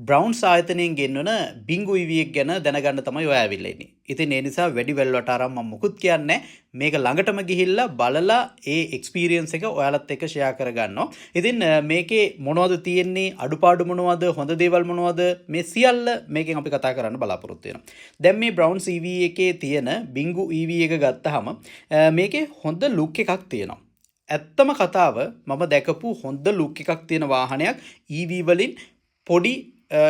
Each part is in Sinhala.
බ්‍රවුන්ස් ආයතනයෙන් ගෙන්වන බිංගු EV එක ගැන දැනගන්න තමයි ඔය ඇවිල්ලා ඉන්නේ. ඉතින් ඒ නිසා වැඩි වෙල්වට අරන් මම මුකුත් කියන්නේ මේක ළඟටම ගිහිල්ලා බලලා ඒ එක්ස්පීරියන්ස් එක ඔයාලත් එක්ක ෂෙයා කරගන්නවා. ඉතින් මේකේ මොනවද තියෙන්නේ, අඩුපාඩු මොනවද, හොඳ දේවල් මොනවද, මේ සියල්ල මේකෙන් අපි කතා කරන්න බලාපොරොත්තු වෙනවා. දැන් මේ බ්‍රවුන්ස් EV එකේ තියෙන බිංගු EV එක ගත්තාම මේකේ හොඳ ලුක් එකක් තියෙනවා. ඇත්තම කතාව මම දැකපු හොඳ ලුක් එකක් තියෙන වාහනයක් EV වලින් පොඩි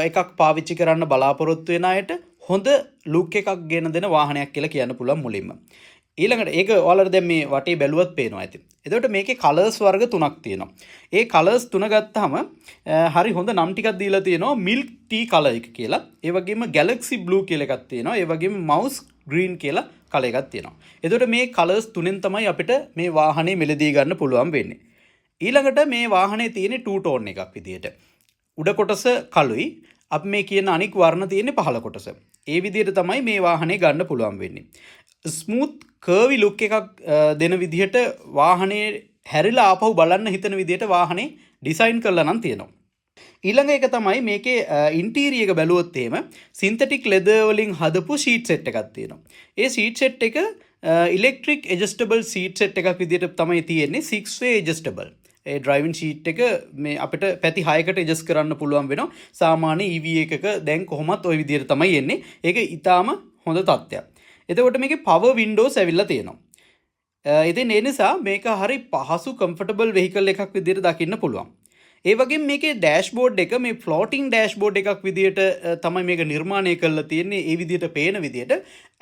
එකක් පාවිච්චි කරන්න බලාපොරොත්තු වෙන අයට හොඳ ලුක් එකක් ගෙන දෙන වාහනයක් කියලා කියන්න පුළුවන් මුලින්ම. ඊළඟට ඒක ඔයාලට දැන් මේ වටේ බැලුවත් පේනවා ඇති. එතකොට මේකේ කලර්ස් වර්ග තුනක් තියෙනවා. ඒ කලර්ස් තුන ගත්තාම හරි හොඳ නම් ටිකක් දීලා තියෙනවා මිල්ක් ටී කලර් එක කියලා. ඒ වගේම ගැලැක්සි බ්ලූ කියලා එකක් තියෙනවා. ඒ වගේම මවුස් ග්‍රීන් කියලා කලර් එකක් තියෙනවා. එතකොට මේ කලර්ස් තුනෙන් තමයි අපිට මේ වාහනේ මෙලදී ගන්න පුළුවන් වෙන්නේ. ඊළඟට මේ වාහනේ තියෙන ටූ ටෝන් එකක් විදියට. උඩ කොටස කළුයි, අපි මේ කියන අනික් වර්ණ තියෙන්නේ පහළ කොටස. ඒ විදිහට තමයි මේ වාහනේ ගන්න පුළුවන් වෙන්නේ. ස්මූත් කර්වි ලුක් එකක් දෙන විදිහට වාහනේ හැරිලා ආපහු බලන්න හිතන විදිහට වාහනේ ඩිසයින් කරලා නම් තියෙනවා. ඊළඟ එක තමයි මේකේ ඉන්ටීරියර් එක බැලුවොත් එහෙම සින්තටික් ලෙදර් වලින් හදපු ෂීට් සෙට් එකක් තියෙනවා. ඒ ෂීට් සෙට් එක ඉලෙක්ට්‍රික් ඇඩ්ජස්ටබල් ෂීට් සෙට් එකක් විදිහට තමයි තියෙන්නේ 6 way ඇඩ්ජස්ටබල්. ඒ ඩ්‍රයිවිං ෂීට් එක මේ අපිට පැති 6කට ඇඩ්ජස්ට් කරන්න පුළුවන් වෙනවා. සාමාන්‍ය EV එකක දැන් කොහොමත් ওই විදිහට තමයි එන්නේ. ඒක ඊටාම හොඳ තත්ත්වයක්. එතකොට මේකේ පවර් වින්ඩෝස් ඇවිල්ලා තියෙනවා. ඉතින් ඒ නිසා මේක හරි පහසු කම්ෆර්ටබල් වෙහිකල් එකක් විදිහට දකින්න පුළුවන්. ඒ වගේම මේකේ ඩෑෂ්බෝඩ් එක මේ ෆ්ලෝටිං ඩෑෂ්බෝඩ් එකක් විදිහට තමයි මේක නිර්මාණය කරලා තියෙන්නේ. ඒ විදිහට පේන විදිහට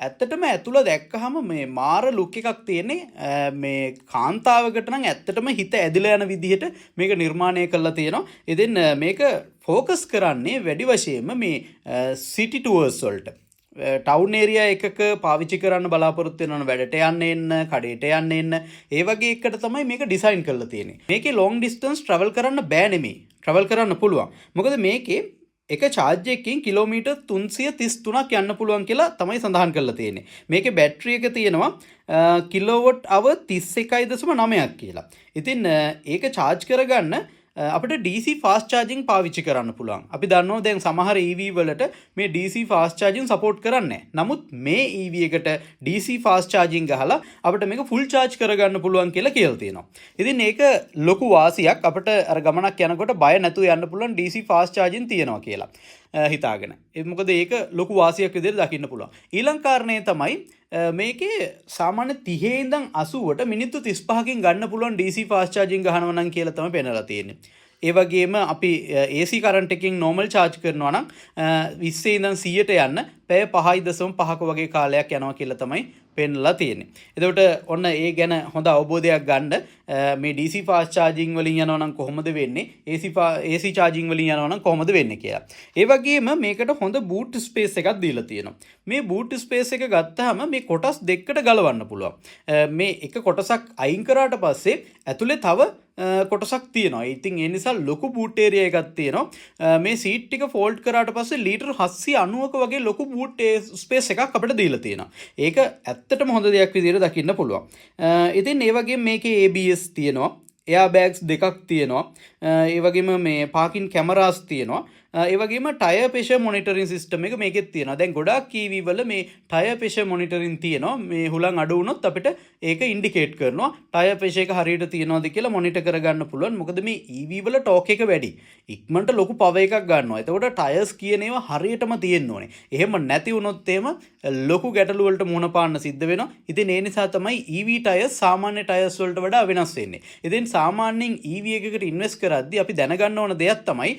ඇත්තටම ඇතුළ දැක්කහම මේ මාර ලුක් එකක් තියෙන්නේ. මේ කාන්තාවකට නම් ඇත්තටම හිත ඇදිලා යන විදිහට මේක නිර්මාණය කරලා තියෙනවා. ඉතින් මේක ෆෝකස් කරන්නේ වැඩි වශයෙන්ම මේ සිටි ටුවර්ස් වලට. ටවුන් ඒරියා එකක පාවිච්චි කරන්න බලාපොරොත්තු වෙනවන වැඩට යන්න එන්න, කඩේට යන්න එන්න, ඒ වගේ එකට තමයි මේක ඩිසයින් කරලා තියෙන්නේ. මේකේ ලොං ඩිස්ටන්ස් ට්‍රැවල් කරන්න බෑ නෙමෙයි. ට්‍රැවල් කරන්න පුළුවන්. මොකද මේකේ එක චාර්ජ් එකකින් කිලෝමීටර් 333ක් යන්න පුළුවන් කියලා තමයි සඳහන් කරලා තියෙන්නේ. මේකේ බැටරි එක තියෙනවා කිලෝවොට් අවර් 31.9ක් කියලා. ඉතින් ඒක චාර්ජ් කරගන්න අපිට DC ෆාස්ට් චාර්ජින් පාවිච්චි කරන්න පුළුවන්. අපි දන්නවා දැන් සමහර EV වලට මේ DC ෆාස්ට් චාර්ජින් සපෝට් කරන්නේ නැහැ. නමුත් මේ EV එකට DC ෆාස්ට් චාර්ජින් ගහලා අපිට මේක ෆුල් චාර්ජ් කරගන්න පුළුවන් කියලා කියලා තියෙනවා. ඉතින් ඒක ලොකු වාසියක්. අපිට අර ගමනක් යනකොට බය නැතුව යන්න පුළුවන් DC ෆාස්ට් චාර්ජින් තියෙනවා කියලා හිතාගෙන. මොකද ඒක ලොකු වාසියක් විදිහට දකින්න පුළුවන්. ඊළඟ කාරණේ තමයි මේකේ සාමාන්‍ය 30 ඉඳන් 80ට මිනිත්තු 35කින් ගන්න පුළුවන් DC ෆාස්ට් චාර්ජින් ගහනවා නම් කියලා තමයි පෙන්නලා තියෙන්නේ. ඒ වගේම අපි AC කරන්ට් එකකින් නෝමල් චාර්ජ් කරනවා නම් 20 ඉඳන් 100ට යන්න පැය 5.5ක වගේ කාලයක් යනවා කියලා තමයි පෙන්නලා තියෙන්නේ. එතකොට ඔන්න ඒ ගැන හොඳ අවබෝධයක් ගන්න මේ DC ෆාස්ට් චාර්ජින් වලින් යනවා නම් කොහොමද වෙන්නේ, AC චාර්ජින් වලින් යනවා නම් කොහොමද වෙන්නේ කියලා. ඒ වගේම මේකට හොඳ බූට් ස්පේස් එකක් දීලා තියෙනවා. මේ බූට් ස්පේස් එක ගත්තාම මේ කොටස් දෙකකට ගලවන්න පුළුවන්. මේ එක කොටසක් අයින් කරාට පස්සේ ඇතුලේ තව කොටසක් තියෙනවා. ඉතින් ඒ නිසා ලොකු බූට් ඒරියා එකක් තියෙනවා. මේ සීට් ටික ෆෝල්ඩ් කරාට පස්සේ ලීටර් 790ක වගේ ලොකු බූට් ස්පේස් එකක් අපිට දීලා තියෙනවා. ඒක ඇත්තටම හොඳ දෙයක් විදිහට දකින්න පුළුවන්. ඉතින් ඒ වගේම මේකේ ABS තියෙනවා. එයා බෑග්ස් දෙකක් තියෙනවා. ඒ වගේම මේ පාකින් කැමරාස් තියෙනවා. ඒ වගේම ටයර් ප්‍රෙෂර් මොනිටරින් සිස්ටම් එක මේකෙත් තියෙනවා. දැන් ගොඩාක් EV වල මේ ටයර් ප්‍රෙෂර් මොනිටරින් තියෙනවා. මේ හුලං අඩු වුණොත් අපිට ඒක ඉන්ඩිකේට් කරනවා. ටයර් ප්‍රෙෂර් එක හරියට තියෙනවද කියලා මොනිටර් කරගන්න පුළුවන්. මොකද මේ EV වල ටෝක් එක වැඩි. ඉක්මනට ලොකු පවර් එකක් ගන්නවා. එතකොට ටයර්ස් කියන ඒවා හරියටම තියෙන්න ඕනේ. එහෙම නැති වුණොත් එහෙම ලොකු ගැටලු වලට මුහුණ පාන්න සිද්ධ වෙනවා. ඉතින් ඒ නිසා තමයි EV ටයර්ස් සාමාන්‍ය ටයර්ස් වලට වඩා වෙනස් වෙන්නේ. ඉතින් සාමාන්‍යයෙන් EV එකකට ඉන්වෙස්ට් කරද්දී අපි දැනගන්න ඕන දෙයක් තමයි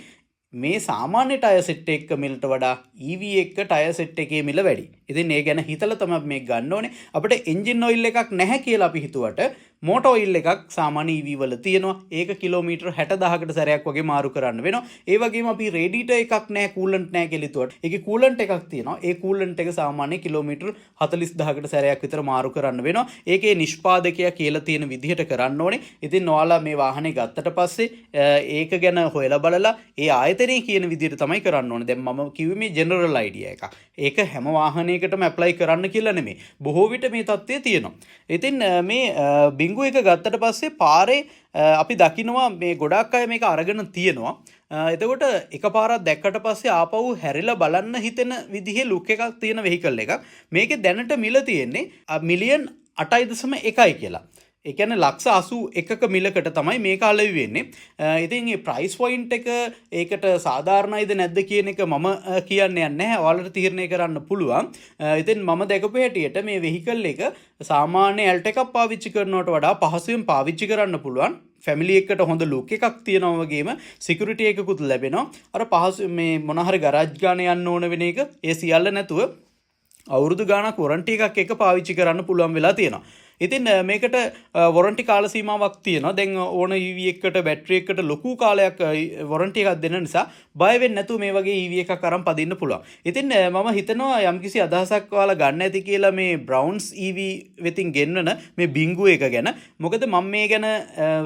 මේ සාමාන්‍ය ටයර් සෙට් එක මිලට වඩා EV එක ටයර් සෙට් එකේ මිල වැඩි. ඉතින් ඒ ගැන හිතලා තමයි මේක ගන්න ඕනේ. අපිට එන්ජින් ඔයිල් එකක් නැහැ කියලා අපි හිතුවට මෝටර් ඔයිල් එකක් සාමාන්‍ය EV වල තියෙනවා. ඒක කිලෝමීටර් 60000කට සැරයක් වගේ මාරු කරන්න වෙනවා. ඒ වගේම අපි රේඩියේටර් එකක් නැහැ, කූලන්ට් නැහැ කියලා හිතුවට ඒකේ කූලන්ට් එකක් තියෙනවා. ඒ කූලන්ට් එක සාමාන්‍ය කිලෝමීටර් 40000කට සැරයක් විතර මාරු කරන්න වෙනවා. ඒකේ නිෂ්පාදකයා කියලා තියෙන විදිහට කරන්න ඕනේ. ඉතින් ඔයාලා මේ වාහනේ ගත්තට පස්සේ ඒක ගැන හොයලා බලලා ඒ ආයතනයේ කියන විදිහට තමයි කරන්න ඕනේ. දැන් මම කිව්වේ මේ ජෙනරල් අයිඩියා එකක්. ඒක හැම වාහනයකටම ඇප්ලයි කරන්න කියලා නෙමෙයි. බොහෝ විට මේ தත්ත්වය තියෙනවා. ඉතින් මේ බිංගු එක ගත්තට පස්සේ පාරේ අපි දකිනවා මේ ගොඩක් අය මේක අරගෙන තියෙනවා. එතකොට එකපාරක් දැක්කට පස්සේ ආපහු හැරිලා බලන්න හිතෙන විදිහේ ලුක් එකක් තියෙන වෙහිකල් එකක්. මේකේ දැනට මිල තියෙන්නේ මිලියන් 8.1 කියලා. ඒ කියන්නේ ලක්ෂ 81ක මිලකට තමයි මේක අලෙවි වෙන්නේ. ඉතින් මේ ප්‍රයිස් පොයින්ට් එක ඒකට සාධාරණයිද නැද්ද කියන එක මම කියන්න යන්නේ නැහැ. ඔයාලට තීරණය කරන්න පුළුවන්. ඉතින් මම දැකපු හැටියට මේ වෙහිකල් එක සාමාන්‍ය ඇල්ට් එකක් පාවිච්චි කරනවට වඩා පහසුවෙන් පාවිච්චි කරන්න පුළුවන්. ෆැමිලි එකට හොඳ ලුක් එකක් තියෙනවා වගේම සිකියුරිටි එකකුත් ලැබෙනවා. අර පහසු මේ මොන හරි ගරාජ් ගාන යන්න ඕන වෙන එක ඒ සියල්ල නැතුව අවුරුදු ගානක් වොරන්ටි එකක් එක පාවිච්චි කරන්න පුළුවන් වෙලා තියෙනවා. ඉතින් මේකට වොරන්ටි කාල සීමාවක් තියෙනවා. දැන් ඕන EV එකකට බැටරි එකකට ලොකු කාලයක් වොරන්ටි එකක් දෙන නිසා බය වෙන්නේ නැතුව මේ වගේ EV එකක් අරන් පදින්න පුළුවන්. ඉතින් මම හිතනවා යම්කිසි අදහසක් ඔයාලා ගන්න ඇති කියලා මේ බ්‍රවුන්ස් EV වෙතින් ගෙන්වන මේ බිංගු එක ගැන. මොකද මම මේ ගැන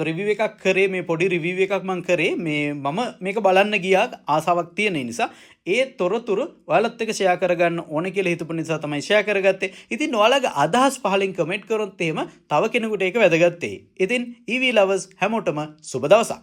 රිවිව් එකක් කරේ, මේ පොඩි රිවිව් එකක් මම කරේ. මම මේක බලන්න ගියා ආසාවක් තියෙන නිසා. ඒ තොරතුරු ඔයාලත් එක්ක ෂෙයා කරගන්න ඕන කියලා හිතපු නිසා තමයි ෂෙයා කරගත්තේ. ඉතින් ඔයාලගේ අදහස් පහලින් කමෙන්ට් කරොත් එහෙම තව කෙනෙකුට ඒක වැදගත් වෙයි. ඉතින් EV lovers හැමෝටම සුබ දවසක්.